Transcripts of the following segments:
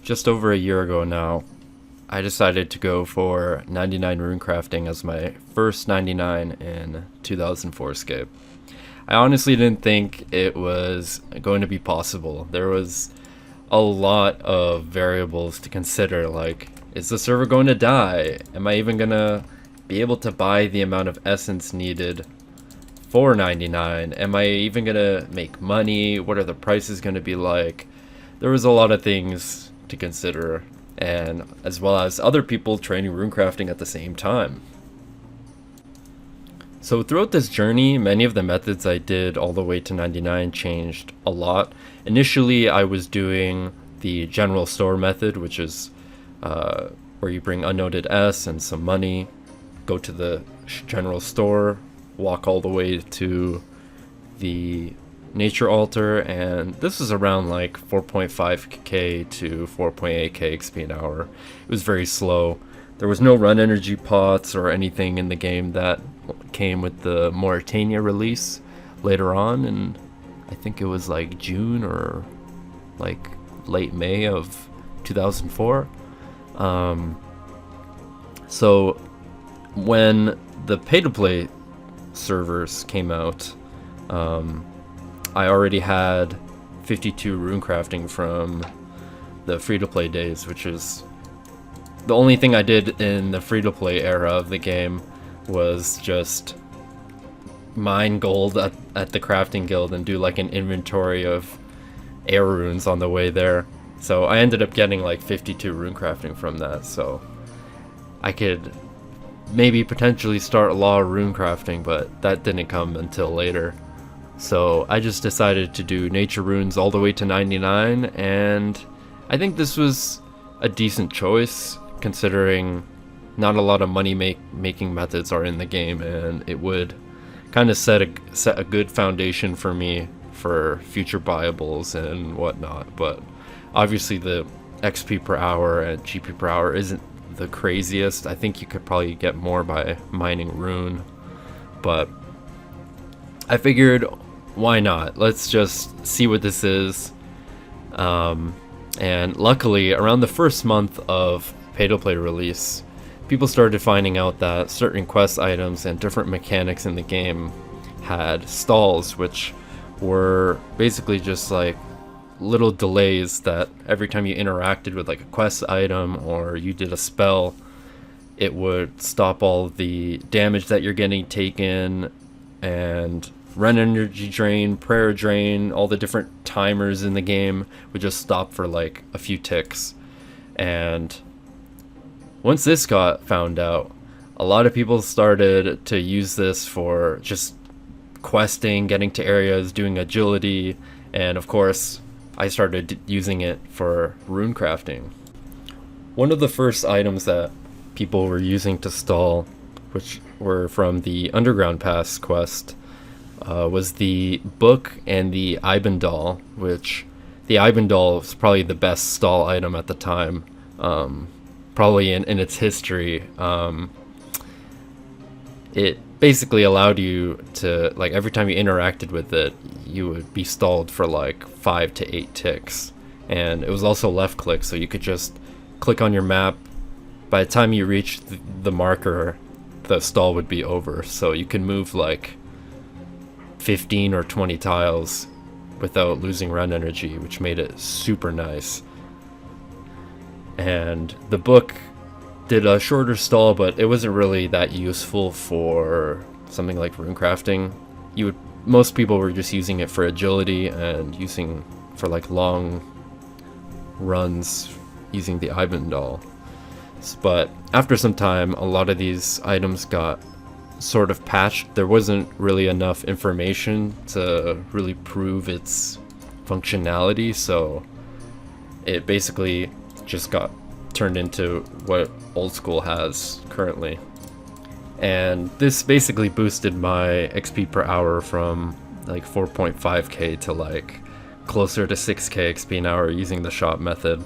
just over a year ago now, I decided to go for 99 Runecrafting as my first 99 in 2004 Scape. I honestly didn't think it was going to be possible. There was a lot of variables to consider, like, is the server going to die? Am I even going to be able to buy the amount of essence needed for 99? Am I even going to make money? What are the prices going to be like? There was a lot of things to consider, and as well as other people training runecrafting at the same time. So throughout this journey, many of the methods I did all the way to 99 changed a lot. Initially, I was doing the general store method, which is where you bring unnoted S and some money, go to the general store, walk all the way to the nature altar, and this was around like 4.5k to 4.8k XP an hour. It was very slow. There was no run energy pots or anything in the game that came with the Mauritania release later on, and I think it was like June or like late May of 2004. So when the pay-to-play servers came out, I already had 52 runecrafting from the free-to-play days, which is the only thing I did in the free-to-play era of the game was just mine gold at the crafting guild and do like an inventory of air runes on the way there. So I ended up getting like 52 runecrafting from that, so I could maybe potentially start law runecrafting, but that didn't come until later. So I just decided to do nature runes all the way to 99, and I think this was a decent choice considering not a lot of money making methods are in the game, and it would kind of set a good foundation for me for future buyables and whatnot. But obviously the XP per hour and GP per hour isn't the craziest. I think you could probably get more by mining rune, but I figured, why not? Let's just see what this is. And luckily, around the first month of pay-to-play release, people started finding out that certain quest items and different mechanics in the game had stalls, which were basically just like little delays that every time you interacted with like a quest item or you did a spell, it would stop all the damage that you're getting taken, and run energy drain, prayer drain, all the different timers in the game would just stop for like a few ticks. And once this got found out, a lot of people started to use this for just questing, getting to areas, doing agility, and of course I started using it for runecrafting. One of the first items that people were using to stall, which were from the Underground Pass quest, was the book and the Iban doll, which the Iban doll was probably the best stall item at the time, probably in its history. It basically allowed you to, like, every time you interacted with it, you would be stalled for like 5 to 8 ticks. And it was also left click, so you could just click on your map. By the time you reach the marker, the stall would be over, so you can move like 15 or 20 tiles without losing run energy, which made it super nice. And the book did a shorter stall, but it wasn't really that useful for something like runecrafting. Most people were just using it for agility and using for like long runs using the Iban doll. But after some time, a lot of these items got sort of patched. There wasn't really enough information to really prove its functionality, so it basically just got turned into what old school has currently. And this basically boosted my XP per hour from like 4.5k to like closer to 6k XP an hour using the shop method.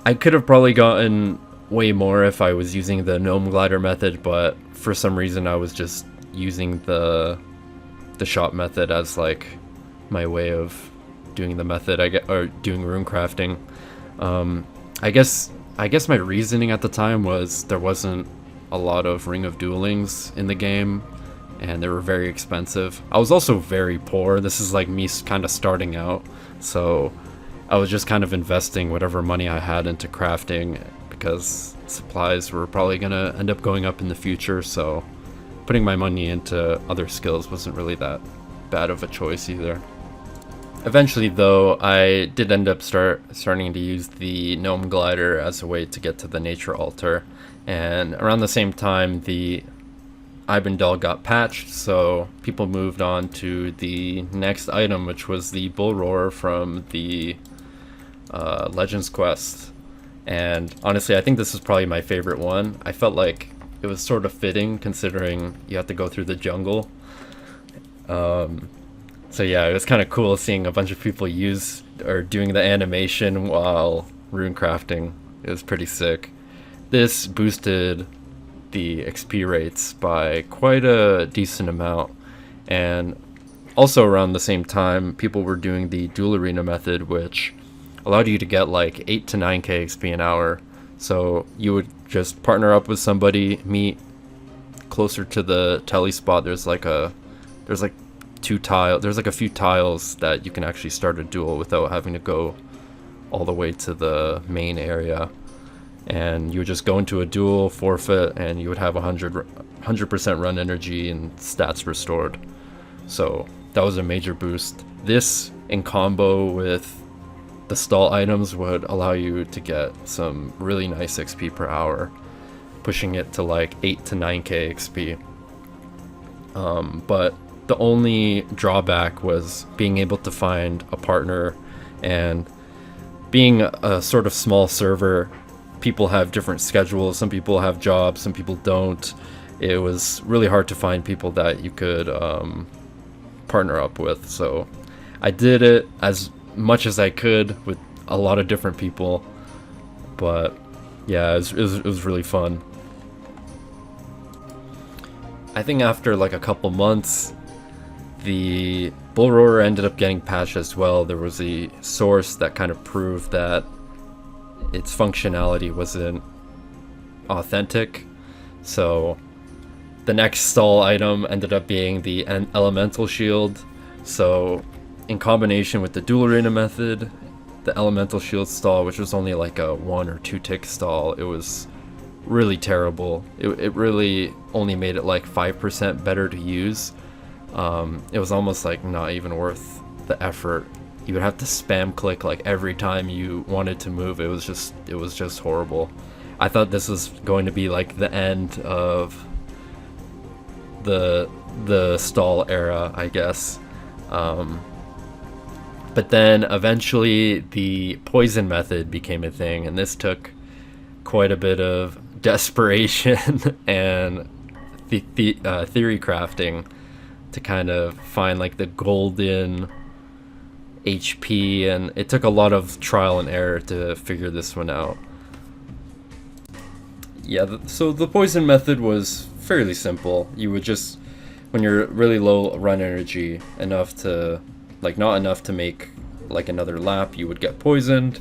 I could have probably gotten way more if I was using the gnome glider method, but for some reason I was just using the shop method as like my way of doing the method, or doing runecrafting. I guess my reasoning at the time was there wasn't a lot of Ring of Duelings in the game, and they were very expensive. I was also very poor. This is like me kind of starting out, so I was just kind of investing whatever money I had into crafting because supplies were probably gonna end up going up in the future, so putting my money into other skills wasn't really that bad of a choice either. Eventually, though, I did end up starting to use the Gnome Glider as a way to get to the Nature Altar, and around the same time, the Ibendel got patched, so people moved on to the next item, which was the Bull Roar from the Legends quest. And honestly, I think this is probably my favorite one. I felt like it was sort of fitting considering you have to go through the jungle. So yeah, it was kind of cool seeing a bunch of people use or doing the animation while runecrafting. It was pretty sick. This boosted the XP rates by quite a decent amount, and also around the same time, people were doing the dual arena method, which allowed you to get like 8 to 9k XP an hour. So you would just partner up with somebody, meet closer to the tele spot. There's like a few tiles that you can actually start a duel without having to go all the way to the main area. And you would just go into a duel, forfeit, and you would have 100% run energy and stats restored. So that was a major boost. This, in combo with the stall items, would allow you to get some really nice XP per hour, pushing it to like 8 to 9k XP. But the only drawback was being able to find a partner, and being a sort of small server, people have different schedules. Some people have jobs, some people don't. It was really hard to find people that you could partner up with. So I did it as much as I could with a lot of different people, but yeah, it was really fun. I think after like a couple months, the Bull Roar ended up getting patched as well. There was a source that kind of proved that its functionality wasn't authentic. So the next stall item ended up being the Elemental Shield. So in combination with the dual arena method, the Elemental Shield stall, which was only like a 1 or 2 tick stall, it was really terrible. It really only made it like 5% better to use. It was almost like not even worth the effort. You would have to spam click like every time you wanted to move. It was just horrible. I thought this was going to be like the end of the stall era, I guess. But then eventually the poison method became a thing, and this took quite a bit of desperation and theory crafting to kind of find like the golden HP, and it took a lot of trial and error to figure this one out. Yeah, so the poison method was fairly simple. You would just, when you're really low run energy, enough to, like not enough to make like another lap, you would get poisoned,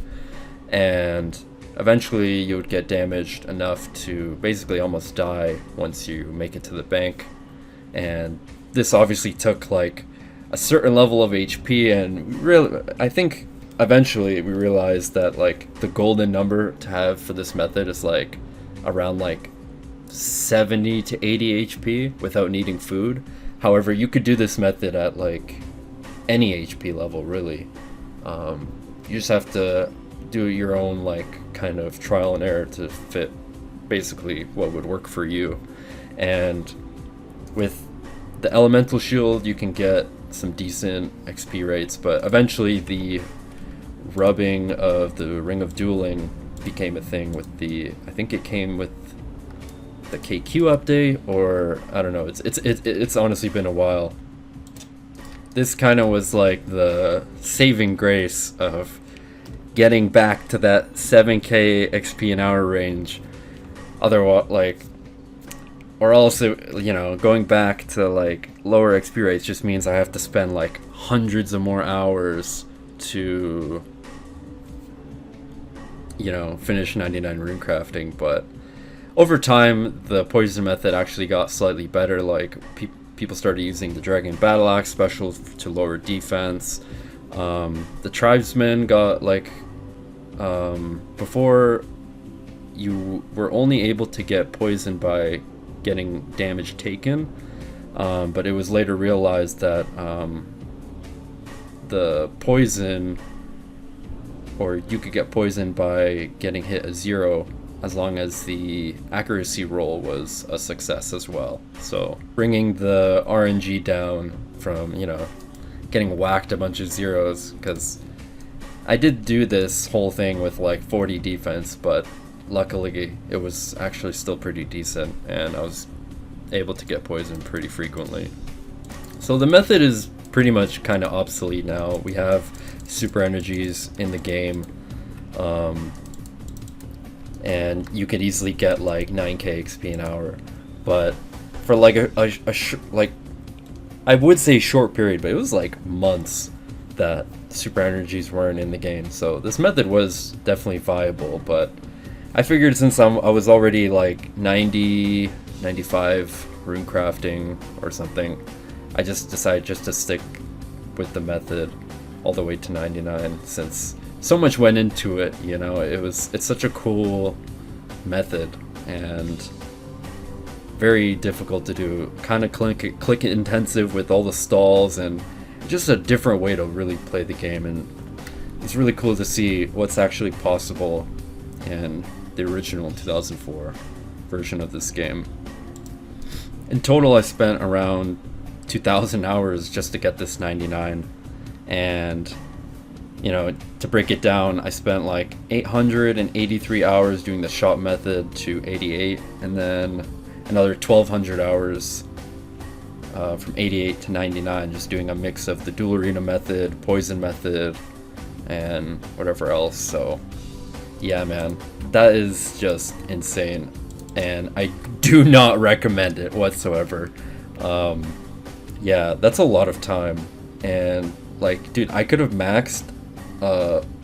and eventually you would get damaged enough to basically almost die once you make it to the bank. And this obviously took like a certain level of HP, and really, I think eventually we realized that like the golden number to have for this method is like around like 70 to 80 HP without needing food. However, you could do this method at like any HP level, really. You just have to do your own like kind of trial and error to fit basically what would work for you. And with the Elemental Shield, you can get some decent XP rates, but eventually the rubbing of the Ring of Dueling became a thing with the, I think it came with the KQ update, or I don't know, it's honestly been a while. This kind of was like the saving grace of getting back to that 7k XP an hour range. Otherwise, like, or also, you know, going back to like lower XP rates just means I have to spend like hundreds of more hours to finish 99 rune crafting, but over time the poison method actually got slightly better. Like people started using the dragon battle axe special to lower defense. The tribesmen got like before you were only able to get poisoned by getting damage taken, but it was later realized that the poison, or you could get poisoned by getting hit a 0 as long as the accuracy roll was a success as well. So bringing the RNG down from, getting whacked a bunch of zeros, because I did do this whole thing with like 40 defense, but luckily it was actually still pretty decent, and I was able to get poisoned pretty frequently. So the method is pretty much kind of obsolete now. We have super energies in the game, and you could easily get like 9k XP an hour, but for like like I would say short period, but it was like months that super energies weren't in the game. So this method was definitely viable, but I figured since I was already like 90, 95 rune crafting or something, I just decided just to stick with the method all the way to 99, since so much went into it. It's such a cool method and very difficult to do, kind of click intensive with all the stalls, and just a different way to really play the game. And it's really cool to see what's actually possible in the original 2004 version of this game. In total, I spent around 2,000 hours just to get this 99, and to break it down, I spent like 883 hours doing the shot method to 88, and then another 1,200 hours from 88 to 99 just doing a mix of the dual arena method, poison method, and whatever else. So yeah, man, that is just insane, and I do not recommend it whatsoever. Yeah, that's a lot of time, and like, dude, I could have maxed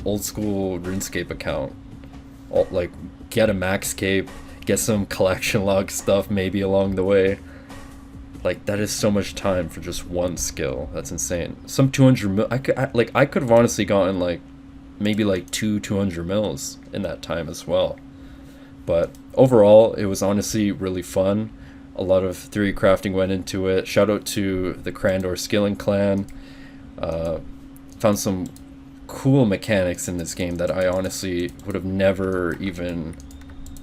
old school RuneScape account, like get a max cape, get some collection log stuff maybe along the way. Like, that is so much time for just one skill. That's insane. Some 200 mil, I could have honestly gotten like maybe like 200 mils in that time as well. But overall, it was honestly really fun. A lot of theory crafting went into it. Shout out to the Crandor Skilling clan. Found some cool mechanics in this game that I honestly would have never even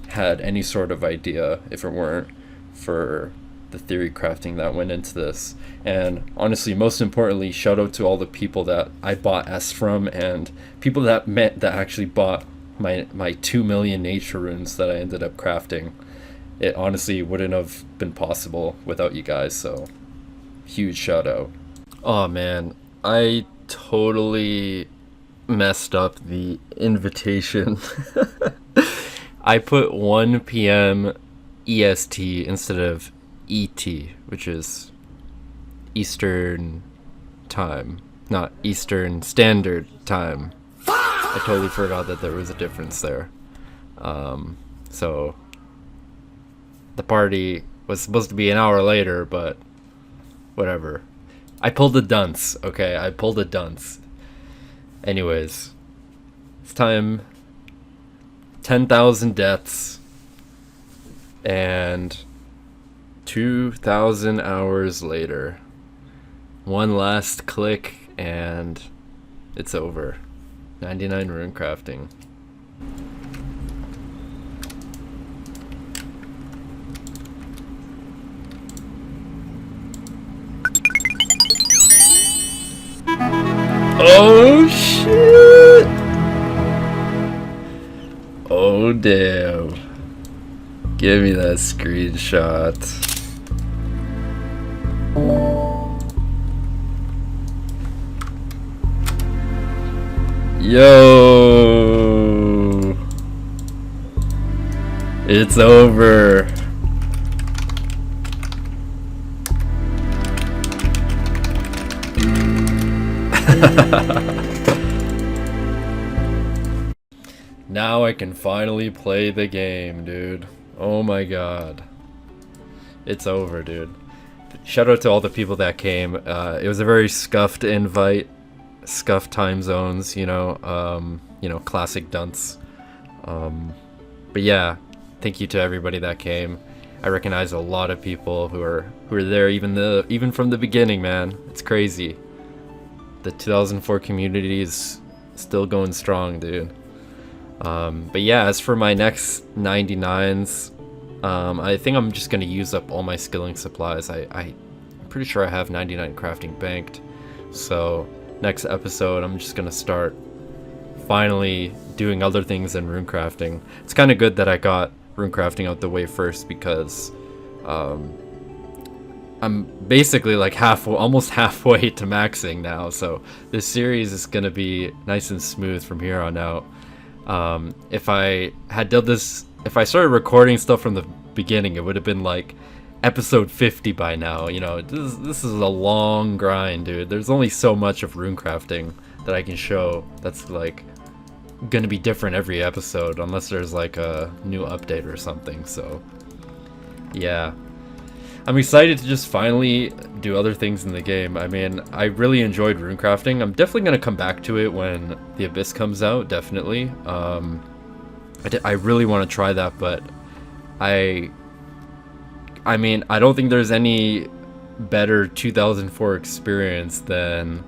had any sort of idea if it weren't for the theory crafting that went into this. And honestly, most importantly, shout out to all the people that I bought S from, and people that actually bought my 2 million nature runes that I ended up crafting. It honestly wouldn't have been possible without you guys, so huge shout out. Oh man, I totally messed up the invitation. I put 1 p.m. EST instead of ET, which is Eastern Time, not Eastern Standard Time. I totally forgot that there was a difference there. So the party was supposed to be an hour later, but whatever. I pulled a dunce, okay? I pulled a dunce. Anyways, it's time. 10,000 deaths and 2,000 hours later. One last click and it's over. 99 rune crafting. Oh shit! Oh damn. Give me that screenshot. Yo! It's over. now I can finally play the game, dude. Oh my god. It's over, dude. Shout out to all the people that came. It was a very scuffed invite, scuffed time zones, classic dunce. But yeah, thank you to everybody that came. I recognize a lot of people who are there even from the beginning, man. It's crazy. The 2004 community is still going strong, dude. But yeah, as for my next 99s, I think I'm just gonna use up all my skilling supplies. I'm pretty sure I have 99 crafting banked. So next episode, I'm just gonna start finally doing other things than runecrafting. It's kind of good that I got runecrafting out the way first, because I'm basically like almost halfway to maxing now. So this series is gonna be nice and smooth from here on out. If I had done this, if I started recording stuff from the beginning, it would have been like episode 50 by now. This is a long grind, dude. There's only so much of runecrafting that I can show that's like gonna be different every episode, unless there's like a new update or something. So yeah, I'm excited to just finally do other things in the game. I mean, I really enjoyed runecrafting. I'm definitely gonna come back to it when the Abyss comes out, definitely. I really want to try that, but I mean, I don't think there's any better 2004 experience than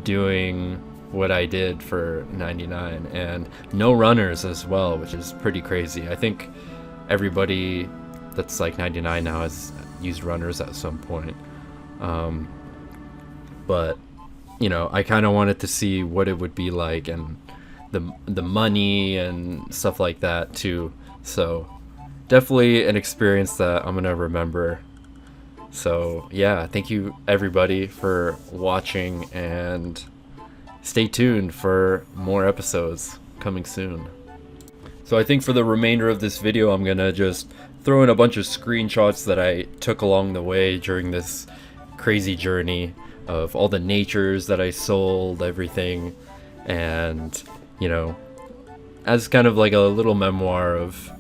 doing what I did for 99, and no runners as well, which is pretty crazy. I think everybody that's like 99 now has used runners at some point. But I kind of wanted to see what it would be like, and the money and stuff like that too. So definitely an experience that I'm gonna remember. So yeah, thank you everybody for watching, and stay tuned for more episodes coming soon. So I think for the remainder of this video, I'm gonna just throw in a bunch of screenshots that I took along the way during this crazy journey of all the natures that I sold, everything, and as kind of like a little memoir of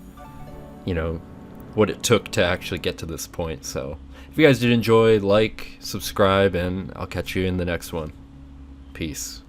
what it took to actually get to this point. So if you guys did enjoy, like, subscribe, and I'll catch you in the next one. Peace.